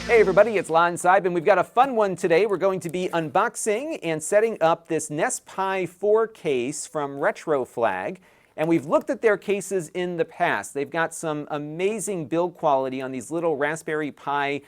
Hey everybody, it's Lon.TV, and we've got a fun one today. We're going to be unboxing and setting up this NESPi 4 case from RetroFlag. And we've looked at their cases in the past. They've got some amazing build quality on these little Raspberry Pi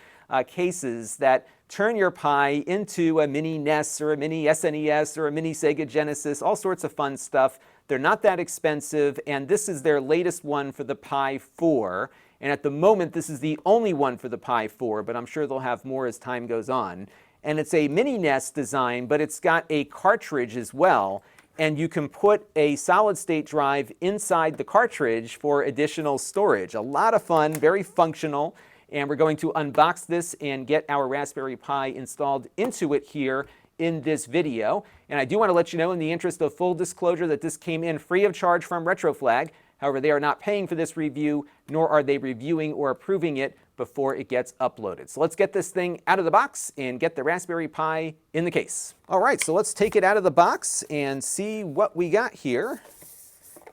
cases that turn your Pi into a mini NES or a mini SNES or a mini Sega Genesis, all sorts of fun stuff. They're not that expensive, and this is their latest one for the Pi 4. And at the moment, this is the only one for the Pi 4, but I'm sure they'll have more as time goes on. And it's a mini NES design, but it's got a cartridge as well. And you can put a solid-state drive inside the cartridge for additional storage. A lot of fun, very functional. And we're going to unbox this and get our Raspberry Pi installed into it here in this video. And I do want to let you know, in the interest of full disclosure, that this came in free of charge from RetroFlag. However, they are not paying for this review, nor are they reviewing or approving it before it gets uploaded. So let's get this thing out of the box and get the Raspberry Pi in the case. All right, so let's take it out of the box and see what we got here.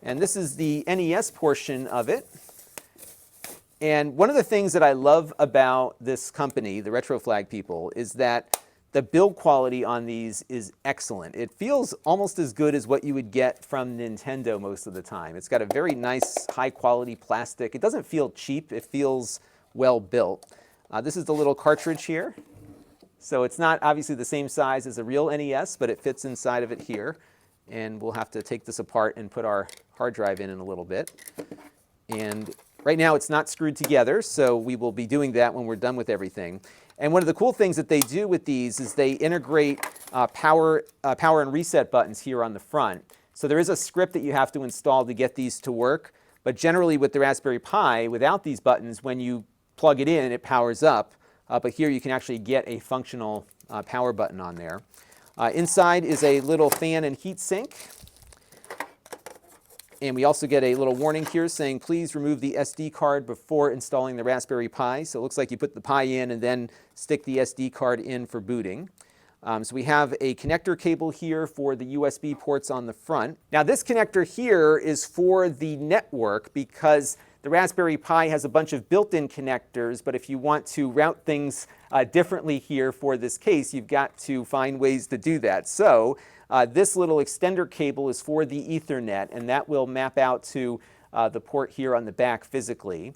And this is the NES portion of it. And one of the things that I love about this company, the RetroFlag people, is that the build quality on these is excellent. It feels almost as good as what you would get from Nintendo most of the time. It's got a very nice, high-quality plastic. It doesn't feel cheap. It feels well built. This is the little cartridge here. So it's not obviously the same size as a real NES, but it fits inside of it here. And we'll have to take this apart and put our hard drive in a little bit. And right now it's not screwed together, so we will be doing that when we're done with everything. And one of the cool things that they do with these is they integrate power and reset buttons here on the front. So there is a script that you have to install to get these to work. But generally with the Raspberry Pi, without these buttons, when you plug it in, it powers up. But here you can actually get a functional power button on there. Inside is a little fan and heat sink. And we also get a little warning here saying, please remove the SD card before installing the Raspberry Pi. So it looks like you put the Pi in and then stick the SD card in for booting. So we have a connector cable here for the USB ports on the front. Now this connector here is for the network because the Raspberry Pi has a bunch of built-in connectors, but if you want to route things differently here for this case, you've got to find ways to do that. So this little extender cable is for the Ethernet, and that will map out to the port here on the back physically.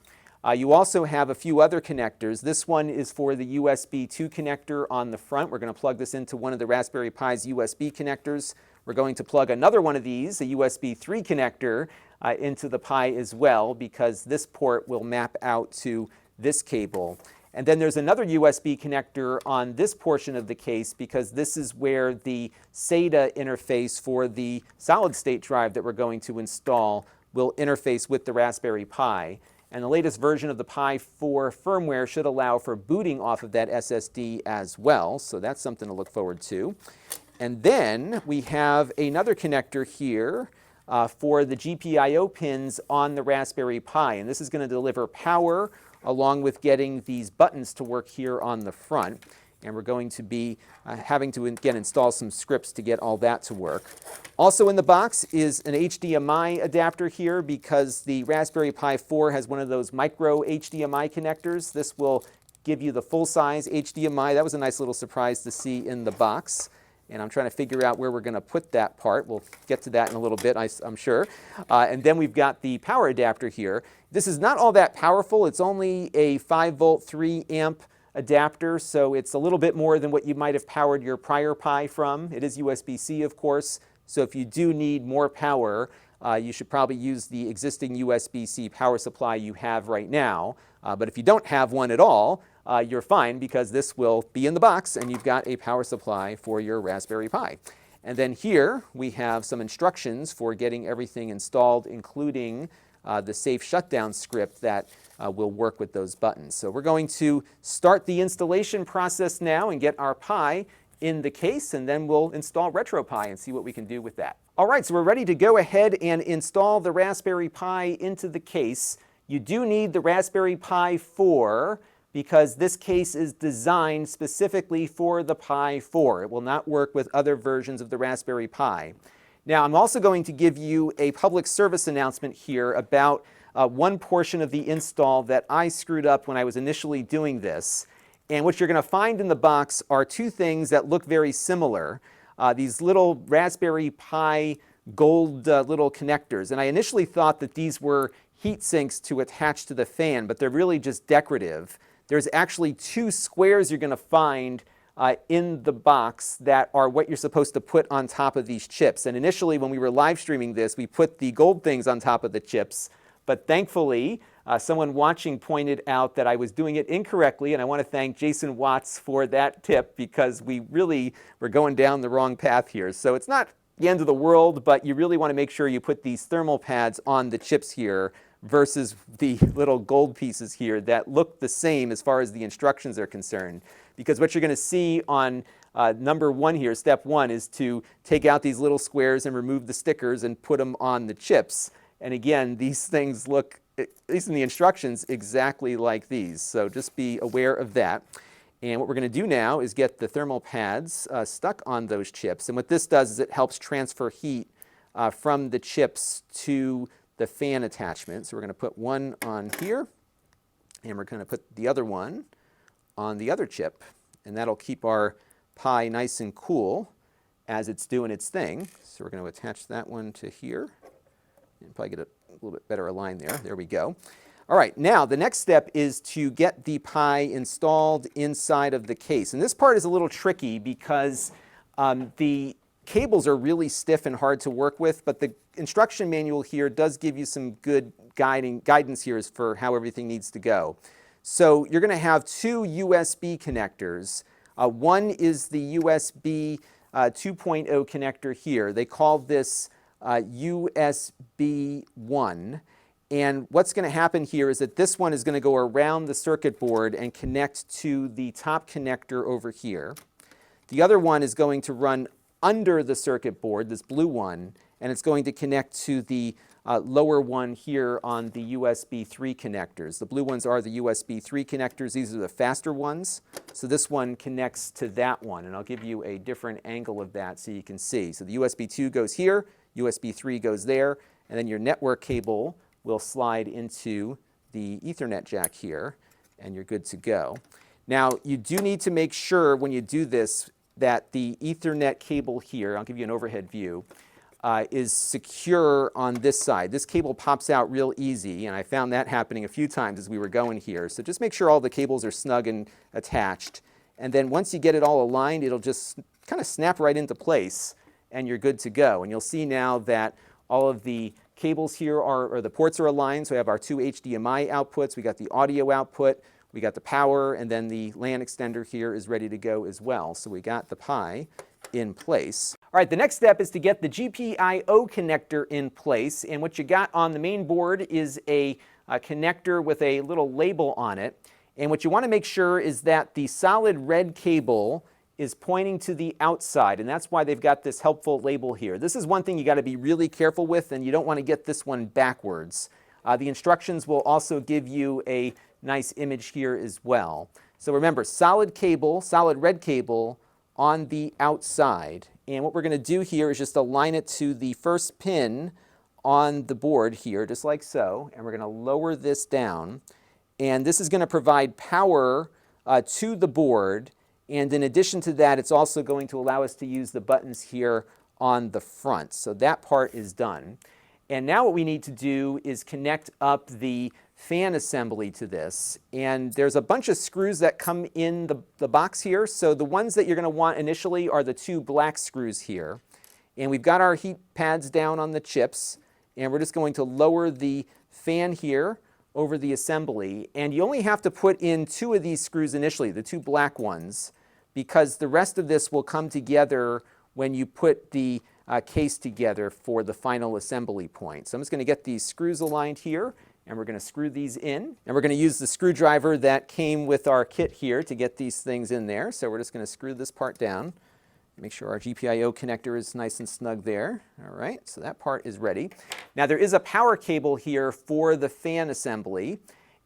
You also have a few other connectors. This one is for the USB 2 connector on the front. We're going to plug this into one of the Raspberry Pi's USB connectors. We're going to plug another one of these, a USB 3 connector, into the Pi as well, because this port will map out to this cable. And then there's another USB connector on this portion of the case because this is where the SATA interface for the solid-state drive that we're going to install will interface with the Raspberry Pi. And the latest version of the Pi 4 firmware should allow for booting off of that SSD as well, so that's something to look forward to. And then we have another connector here for the GPIO pins on the Raspberry Pi, and this is going to deliver power along with getting these buttons to work here on the front. And we're going to be having to, again, install some scripts to get all that to work. Also in the box is an HDMI adapter here because the Raspberry Pi 4 has one of those micro HDMI connectors. This will give you the full-size HDMI. That was a nice little surprise to see in the box. And I'm trying to figure out where we're going to put that part. We'll get to that in a little bit, I'm sure. And then we've got the power adapter here. This is not all that powerful. It's only a 5-volt, 3-amp adapter, so it's a little bit more than what you might have powered your prior Pi from. It is USB-C, of course, so if you do need more power, you should probably use the existing USB-C power supply you have right now. But if you don't have one at all, you're fine because this will be in the box and you've got a power supply for your Raspberry Pi. And then here we have some instructions for getting everything installed, including the safe shutdown script that will work with those buttons. So we're going to start the installation process now and get our Pi in the case, and then we'll install RetroPie and see what we can do with that. All right, so we're ready to go ahead and install the Raspberry Pi into the case. You do need the Raspberry Pi 4 because this case is designed specifically for the Pi 4. It will not work with other versions of the Raspberry Pi. Now, I'm also going to give you a public service announcement here about one portion of the install that I screwed up when I was initially doing this. And what you're going to find in the box are two things that look very similar. These little Raspberry Pi gold little connectors. And I initially thought that these were heat sinks to attach to the fan, but they're really just decorative. There's actually two squares you're going to find in the box that are what you're supposed to put on top of these chips. And initially, when we were live streaming this, we put the gold things on top of the chips. But thankfully, someone watching pointed out that I was doing it incorrectly, and I want to thank Jason Watts for that tip because we really were going down the wrong path here. So it's not the end of the world, but you really want to make sure you put these thermal pads on the chips here versus the little gold pieces here that look the same as far as the instructions are concerned. Because what you're going to see on number one here, step one, is to take out these little squares and remove the stickers and put them on the chips. And again, these things look, at least in the instructions, exactly like these. So just be aware of that. And what we're going to do now is get the thermal pads stuck on those chips. And what this does is it helps transfer heat from the chips to the fan attachment. So we're going to put one on here, and we're going to put the other one on the other chip. And that'll keep our Pi nice and cool as it's doing its thing. So we're going to attach that one to here. And probably get a little bit better aligned there. There we go. All right, now the next step is to get the Pi installed inside of the case. And this part is a little tricky because the cables are really stiff and hard to work with, but the instruction manual here does give you some good guidance here as for how everything needs to go. So you're going to have two USB connectors. One is the USB 2.0 connector here. They call this USB 1. And what's going to happen here is that this one is going to go around the circuit board and connect to the top connector over here. The other one is going to run under the circuit board, this blue one, and it's going to connect to the lower one here on the USB 3 connectors. The blue ones are the USB 3 connectors. These are the faster ones. So this one connects to that one, and I'll give you a different angle of that so you can see. So the USB 2 goes here, USB 3 goes there, and then your network cable will slide into the Ethernet jack here, and you're good to go. Now, you do need to make sure when you do this that the Ethernet cable here, I'll give you an overhead view, is secure on this side. This cable pops out real easy, and I found that happening a few times as we were going here. So just make sure all the cables are snug and attached. And then once you get it all aligned, it'll just kind of snap right into place, and you're good to go. And you'll see now that all of the cables here or the ports are aligned. So we have our two HDMI outputs, we got the audio output, we got the power, and then the LAN extender here is ready to go as well. So we got the Pi in place. All right, the next step is to get the GPIO connector in place. And what you got on the main board is a connector with a little label on it. And what you want to make sure is that the solid red cable is pointing to the outside, and that's why they've got this helpful label here. This is one thing you got to be really careful with, and you don't want to get this one backwards. The instructions will also give you a nice image here as well. So remember, solid cable, solid red cable on the outside. And what we're going to do here is just align it to the first pin on the board here, just like so, and we're going to lower this down. And this is going to provide power to the board. And in addition to that, it's also going to allow us to use the buttons here on the front. So that part is done. And now what we need to do is connect up the fan assembly to this. And there's a bunch of screws that come in the box here. So the ones that you're going to want initially are the two black screws here. And we've got our heat pads down on the chips. And we're just going to lower the fan here over the assembly. And you only have to put in two of these screws initially, the two black ones, because the rest of this will come together when you put the case together for the final assembly point. So I'm just going to get these screws aligned here, and we're going to screw these in. And we're going to use the screwdriver that came with our kit here to get these things in there. So we're just going to screw this part down. Make sure our GPIO connector is nice and snug there. All right, so that part is ready. Now there is a power cable here for the fan assembly,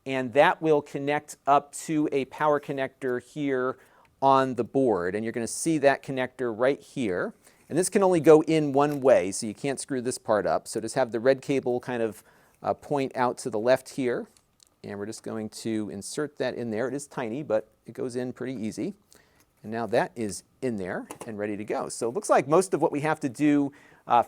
and that will connect up to a power connector here on the board. And you're going to see that connector right here. And this can only go in one way, so you can't screw this part up. So just have the red cable kind of point out to the left here. And we're just going to insert that in there. It is tiny, but it goes in pretty easy. And now that is in there and ready to go. So it looks like most of what we have to do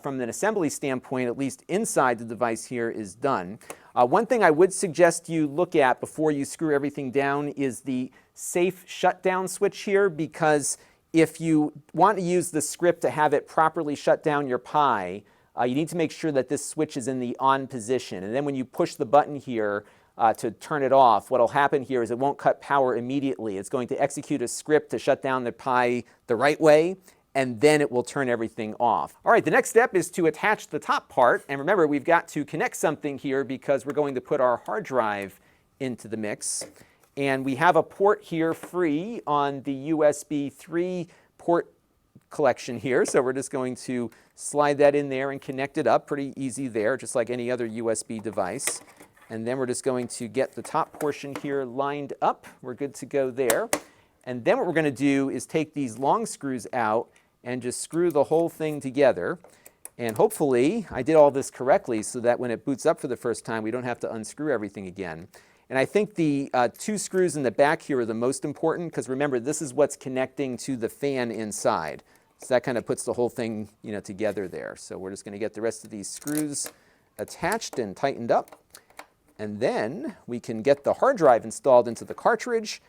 from an assembly standpoint, at least inside the device here, is done. One thing I would suggest you look at before you screw everything down is the safe shutdown switch here, because if you want to use the script to have it properly shut down your Pi, you need to make sure that this switch is in the on position. And then when you push the button here to turn it off, what will happen here is it won't cut power immediately. It's going to execute a script to shut down the Pi the right way, and then it will turn everything off. All right, the next step is to attach the top part. And remember, we've got to connect something here because we're going to put our hard drive into the mix. And we have a port here free on the USB 3 port collection here. So we're just going to slide that in there and connect it up. Pretty easy there, just like any other USB device. And then we're just going to get the top portion here lined up. We're good to go there. And then what we're going to do is take these long screws out and just screw the whole thing together. And hopefully I did all this correctly so that when it boots up for the first time, we don't have to unscrew everything again. And I think the 2 screws in the back here are the most important, because remember, this is what's connecting to the fan inside. So that kind of puts the whole thing, together there. So we're just going to get the rest of these screws attached and tightened up. And then we can get the hard drive installed into the cartridge,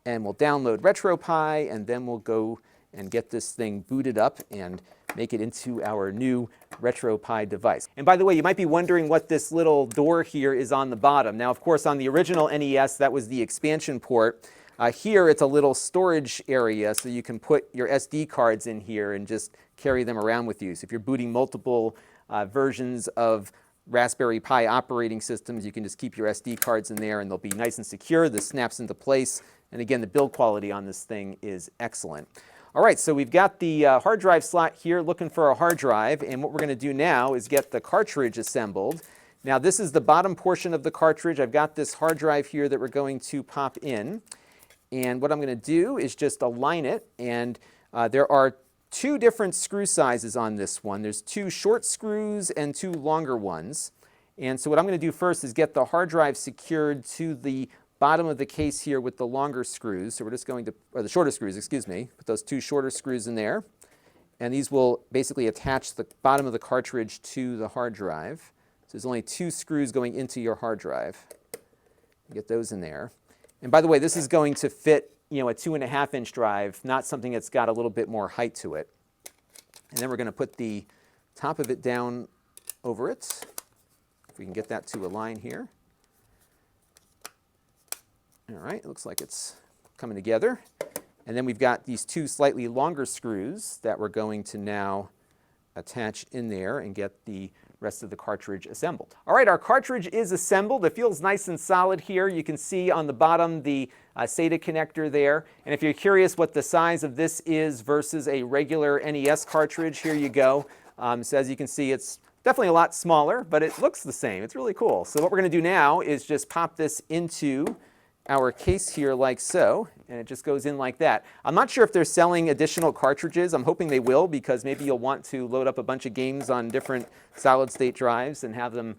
and we'll download RetroPie, and then we'll go and get this thing booted up and make it into our new RetroPie device. And by the way, you might be wondering what this little door here is on the bottom. Now, of course, on the original NES, that was the expansion port. Here, it's a little storage area, so you can put your SD cards in here and just carry them around with you. So if you're booting multiple versions of Raspberry Pi operating systems, you can just keep your SD cards in there and they'll be nice and secure. This snaps into place. And again, the build quality on this thing is excellent. All right, so we've got the hard drive slot here looking for a hard drive. And what we're going to do now is get the cartridge assembled. Now, this is the bottom portion of the cartridge. I've got this hard drive here that we're going to pop in. And what I'm going to do is just align it. And there are 2 different screw sizes on this one. There's 2 short screws and 2 longer ones. And so what I'm going to do first is get the hard drive secured to the bottom of the case here with the longer screws. So we're just going to, or the shorter screws, excuse me, put those 2 shorter screws in there. And these will basically attach the bottom of the cartridge to the hard drive. So there's only 2 screws going into your hard drive. Get those in there. And by the way, this is going to fit a 2.5-inch drive, not something that's got a little bit more height to it. And then we're going to put the top of it down over it. If we can get that to align here. All right, it looks like it's coming together. And then we've got these 2 slightly longer screws that we're going to now attach in there and get the rest of the cartridge assembled. All right, our cartridge is assembled. It feels nice and solid here. You can see on the bottom the SATA connector there. And if you're curious what the size of this is versus a regular NES cartridge, here you go. So as you can see, it's definitely a lot smaller, but it looks the same. It's really cool. So what we're going to do now is just pop this into our case here like so, and it just goes in like that. I'm not sure if they're selling additional cartridges. I'm hoping they will, because maybe you'll want to load up a bunch of games on different solid-state drives and have them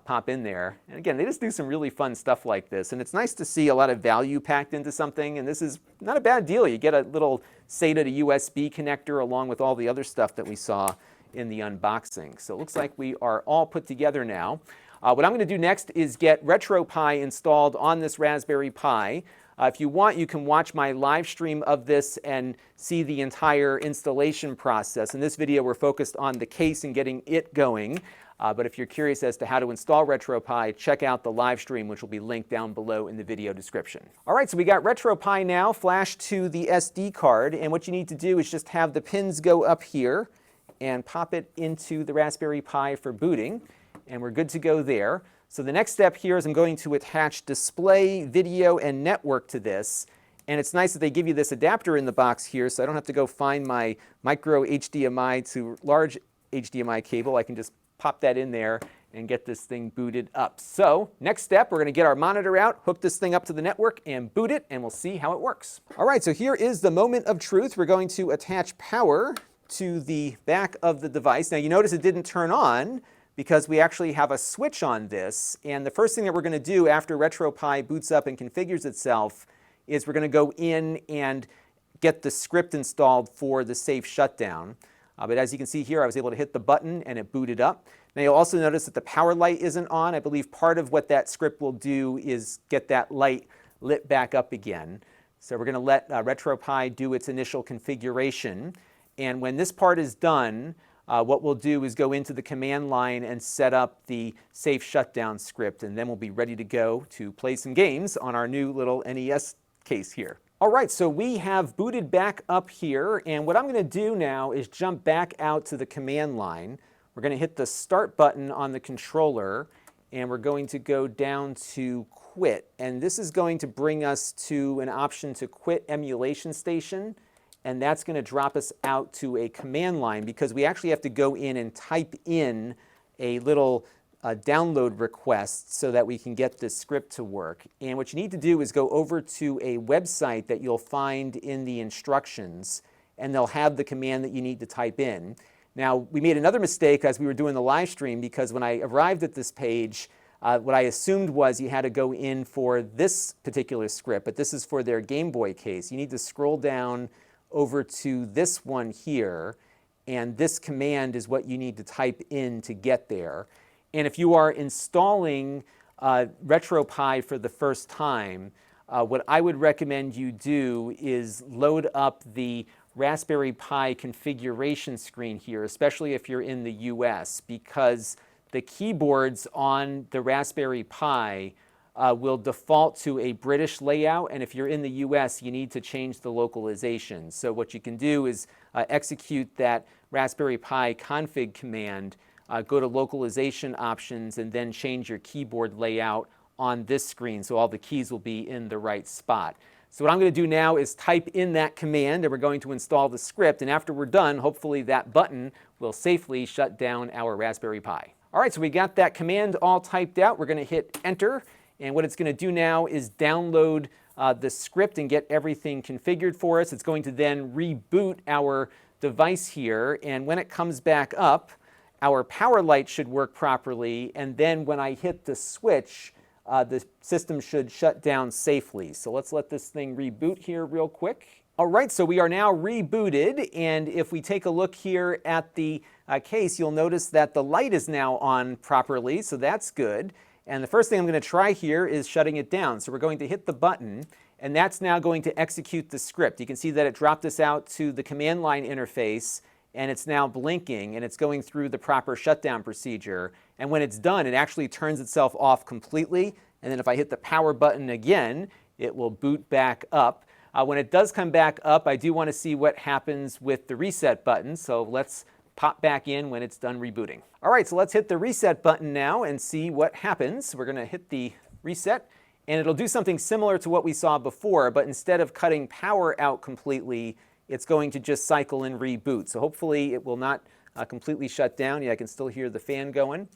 pop in there. And again, they just do some really fun stuff like this, and it's nice to see a lot of value packed into something, and this is not a bad deal. You get a little SATA to USB connector along with all the other stuff that we saw in the unboxing. So it looks like we are all put together now. What I'm going to do next is get RetroPie installed on this Raspberry Pi. If you want, you can watch my live stream of this and see the entire installation process. In this video, we're focused on the case and getting it going. But if you're curious as to how to install RetroPie, check out the live stream, which will be linked down below in the video description. All right, so we got RetroPie now flashed to the SD card. And what you need to do is just have the pins go up here and pop it into the Raspberry Pi for booting. And we're good to go there. So the next step here is I'm going to attach display, video, and network to this. And it's nice that they give you this adapter in the box here, so I don't have to go find my micro HDMI to large HDMI cable. I can just pop that in there and get this thing booted up. So next step, we're going to get our monitor out, hook this thing up to the network, and boot it, and we'll see how it works. All right, so here is the moment of truth. We're going to attach power to the back of the device. Now you notice it didn't turn on, because we actually have a switch on this. And the first thing that we're going to do after RetroPie boots up and configures itself is we're going to go in and get the script installed for the safe shutdown. But as you can see here, I was able to hit the button and it booted up. Now you'll also notice that the power light isn't on. I believe part of what that script will do is get that light lit back up again. So we're going to let RetroPie do its initial configuration. And when this part is done, what we'll do is go into the command line and set up the safe shutdown script, and then we'll be ready to go to play some games on our new little NES case here. All right, so we have booted back up here, and what I'm going to do now is jump back out to the command line. We're going to hit the start button on the controller, and we're going to go down to quit. And this is going to bring us to an option to quit emulation station, and that's going to drop us out to a command line because we actually have to go in and type in a little download request so that we can get this script to work. And what you need to do is go over to a website that you'll find in the instructions, and they'll have the command that you need to type in. Now, we made another mistake as we were doing the live stream because when I arrived at this page, what I assumed was you had to go in for this particular script, but this is for their Game Boy case. You need to scroll down over to this one here, and this command is what you need to type in to get there. And if you are installing RetroPie for the first time, what I would recommend you do is load up the Raspberry Pi configuration screen here, especially if you're in the US, because the keyboards on the Raspberry Pi will default to a British layout, and if you're in the US, you need to change the localization. So what you can do is execute that Raspberry Pi config command, go to localization options, and then change your keyboard layout on this screen so all the keys will be in the right spot. So what I'm going to do now is type in that command, and we're going to install the script, and after we're done, hopefully that button will safely shut down our Raspberry Pi. All right, so we got that command all typed out. We're going to hit enter, and what it's going to do now is download the script and get everything configured for us. It's going to then reboot our device here, and when it comes back up, our power light should work properly, and then when I hit the switch, the system should shut down safely. So let's let this thing reboot here real quick. All right, so we are now rebooted, and if we take a look here at the case, you'll notice that the light is now on properly, so that's good. And the first thing I'm going to try here is shutting it down. So we're going to hit the button, and that's now going to execute the script. You can see that it dropped us out to the command line interface, and it's now blinking, and it's going through the proper shutdown procedure. And when it's done, it actually turns itself off completely. And then if I hit the power button again, it will boot back up. When it does come back up, I do want to see what happens with the reset button. So let's pop back in when it's done rebooting. All right, so let's hit the reset button now and see what happens. We're going to hit the reset, and it'll do something similar to what we saw before, but instead of cutting power out completely, it's going to just cycle and reboot. So hopefully it will not completely shut down. Yeah, I can still hear the fan going,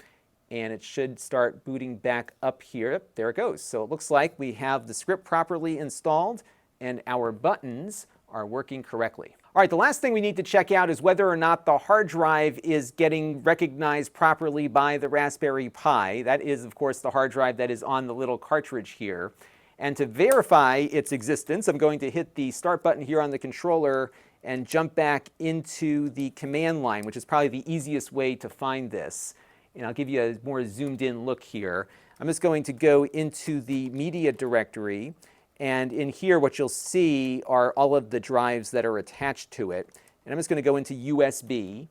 and it should start booting back up here. There it goes. So it looks like we have the script properly installed, and our buttons are working correctly. All right, the last thing we need to check out is whether or not the hard drive is getting recognized properly by the Raspberry Pi. That is, of course, the hard drive that is on the little cartridge here. And to verify its existence, I'm going to hit the start button here on the controller and jump back into the command line, which is probably the easiest way to find this. And I'll give you a more zoomed in look here. I'm just going to go into the media directory, and in here what you'll see are all of the drives that are attached to it. And I'm just going to go into USB.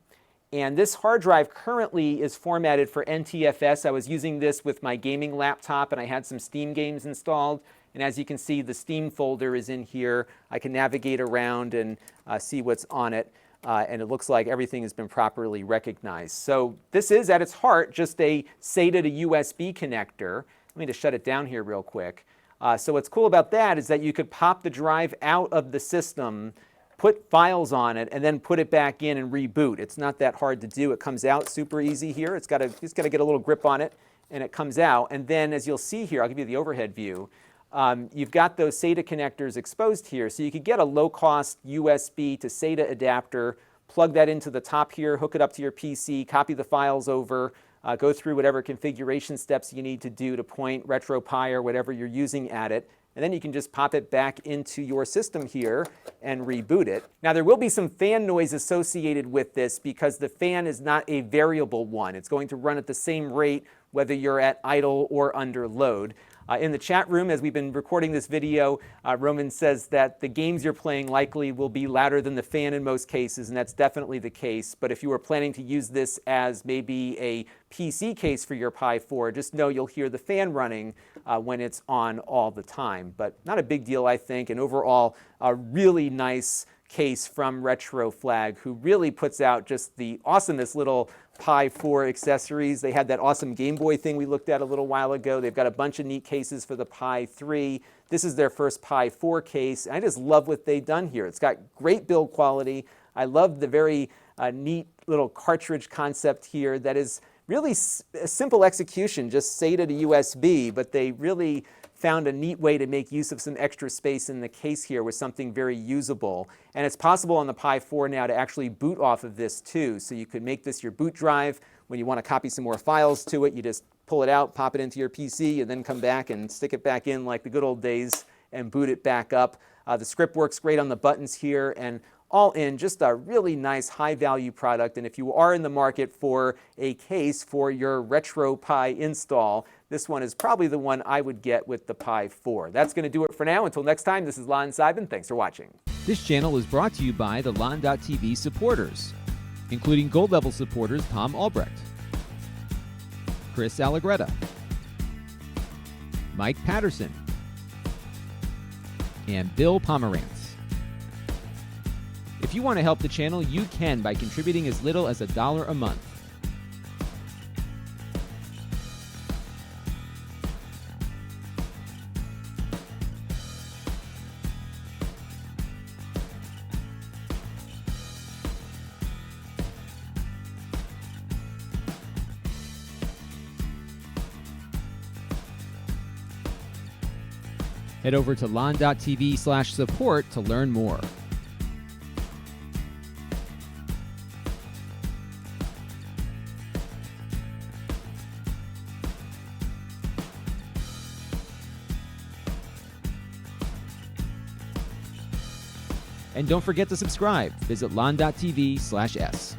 And this hard drive currently is formatted for NTFS. I was using this with my gaming laptop, and I had some Steam games installed. And as you can see, the Steam folder is in here. I can navigate around and see what's on it. And it looks like everything has been properly recognized. So this is, at its heart, just a SATA to USB connector. Let me just shut it down here real quick. So what's cool about that is that you could pop the drive out of the system, put files on it, and then put it back in and reboot. It's not that hard to do. It comes out super easy here. It's just got to get a little grip on it, and it comes out. And then, as you'll see here, I'll give you the overhead view. You've got those SATA connectors exposed here, so you could get a low-cost USB to SATA adapter, plug that into the top here, hook it up to your PC, copy the files over, go through whatever configuration steps you need to do to point RetroPie or whatever you're using at it. And then you can just pop it back into your system here and reboot it. Now there will be some fan noise associated with this because the fan is not a variable one. It's going to run at the same rate whether you're at idle or under load. In the chat room, as we've been recording this video, Roman says that the games you're playing likely will be louder than the fan in most cases, and that's definitely the case. But if you were planning to use this as maybe a PC case for your Pi 4, just know you'll hear the fan running when it's on all the time. But not a big deal, I think, and overall, a really nice case from RetroFlag, who really puts out just the awesomest little Pi 4 accessories. They had that awesome Game Boy thing we looked at a little while ago. They've got a bunch of neat cases for the Pi 3. This is their first Pi 4 case. I just love what they've done here. It's got great build quality. I love the very neat little cartridge concept here that is really a simple execution, just SATA to USB, but they really found a neat way to make use of some extra space in the case here with something very usable. And it's possible on the Pi 4 now to actually boot off of this too. So you could make this your boot drive. When you want to copy some more files to it, you just pull it out, pop it into your PC, and then come back and stick it back in like the good old days and boot it back up. The script works great on the buttons here, and all in, just a really nice high-value product. And if you are in the market for a case for your RetroPie install, this one is probably the one I would get with the Pi 4. That's going to do it for now. Until next time, this is Lon.TV. Thanks for watching. This channel is brought to you by the Lon.TV supporters, including gold-level supporters Tom Albrecht, Chris Allegretta, Mike Patterson, and Bill Pomerantz. If you want to help the channel, you can by contributing as little as $1 a month. Head over to lon.tv/support to learn more. And don't forget to subscribe. Visit lon.tv/s.